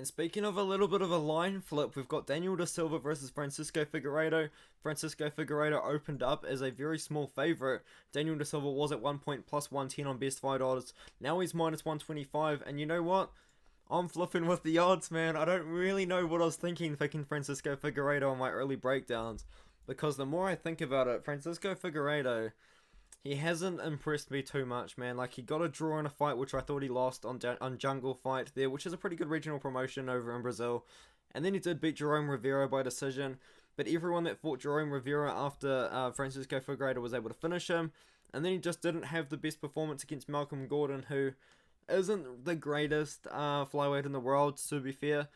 And speaking of a little bit of a line flip, we've got Daniel Da Silva versus Francisco Figueiredo. Francisco Figueiredo opened up as a very small favourite. Daniel Da Silva was at 1 point plus 110 on best fight odds. Now he's minus 125, and you know what? I'm flipping with the odds, man. I don't really know what I was thinking picking Francisco Figueiredo on my early breakdowns, because the more I think about it, Francisco Figueiredo, he hasn't impressed me too much, man. Like, he got a draw in a fight, which I thought he lost on Jungle Fight there, which is a pretty good regional promotion over in Brazil. And then he did beat Jerome Rivera by decision. But everyone that fought Jerome Rivera after Francisco Figueiredo was able to finish him. And then he just didn't have the best performance against Malcolm Gordon, who isn't the greatest flyweight in the world, to be fair.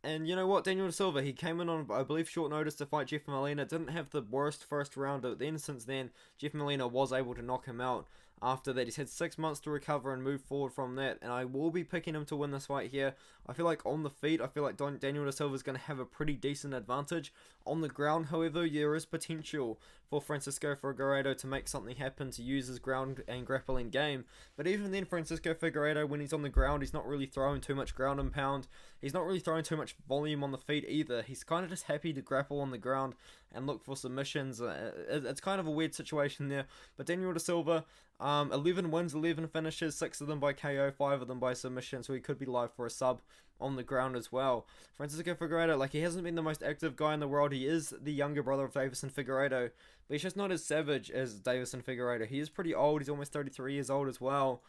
And you know what, Daniel Da Silva, he came in on, I believe, short notice to fight Jeff Molina. Didn't have the worst first round, but then since then, Jeff Molina was able to knock him out. After that, he's had 6 months to recover and move forward from that, and I will be picking him to win this fight here. I feel like on the feet, I feel like Daniel Da Silva is going to have a pretty decent advantage. On the ground, however, there is potential for Francisco Figueiredo to make something happen, to use his ground and grappling game. But even then, Francisco Figueiredo, when he's on the ground, he's not really throwing too much ground and pound. He's not really throwing too much volume on the feet either. He's kind of just happy to grapple on the ground and look for submissions. It's kind of a weird situation there. But Daniel Da Silva, 11 wins, 11 finishes, 6 of them by KO, 5 of them by submission, so he could be live for a sub on the ground as well. Francisco Figueiredo, like, he hasn't been the most active guy in the world. He is the younger brother of Davison Figueiredo, but he's just not as savage as Davison Figueiredo. He is pretty old. He's almost 33 years old as well.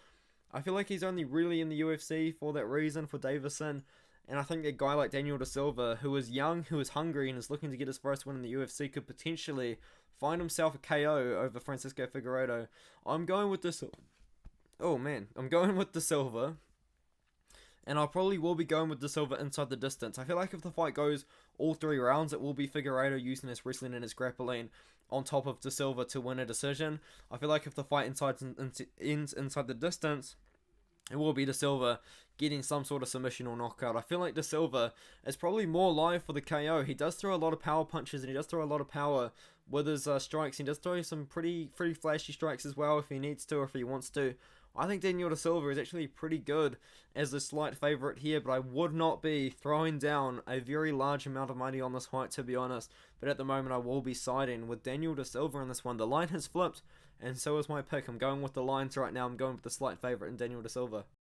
I feel like he's only really in the UFC for that reason, for Davison. And I think a guy like Daniel Da Silva, who is young, who is hungry, and is looking to get his first win in the UFC, could potentially find himself a KO over Francisco Figueiredo. I'm going with Da Silva. Oh man, I'm going with Da Silva. And I probably will be going with Da Silva inside the distance. I feel like if the fight goes all 3 rounds, it will be Figueiredo using his wrestling and his grappling on top of Da Silva to win a decision. I feel like if the fight ends inside the distance, it will be Da Silva getting some sort of submission or knockout. I feel like Da Silva is probably more live for the KO. He does throw a lot of power punches, and he does throw a lot of power with his strikes. He does throw some pretty flashy strikes as well if he needs to or if he wants to. I think Daniel Da Silva is actually pretty good as a slight favourite here, but I would not be throwing down a very large amount of money on this fight, to be honest. But at the moment, I will be siding with Daniel Da Silva in this one. The line has flipped, and so is my pick. I'm going with the lines right now. I'm going with the slight favourite in Daniel Da Silva.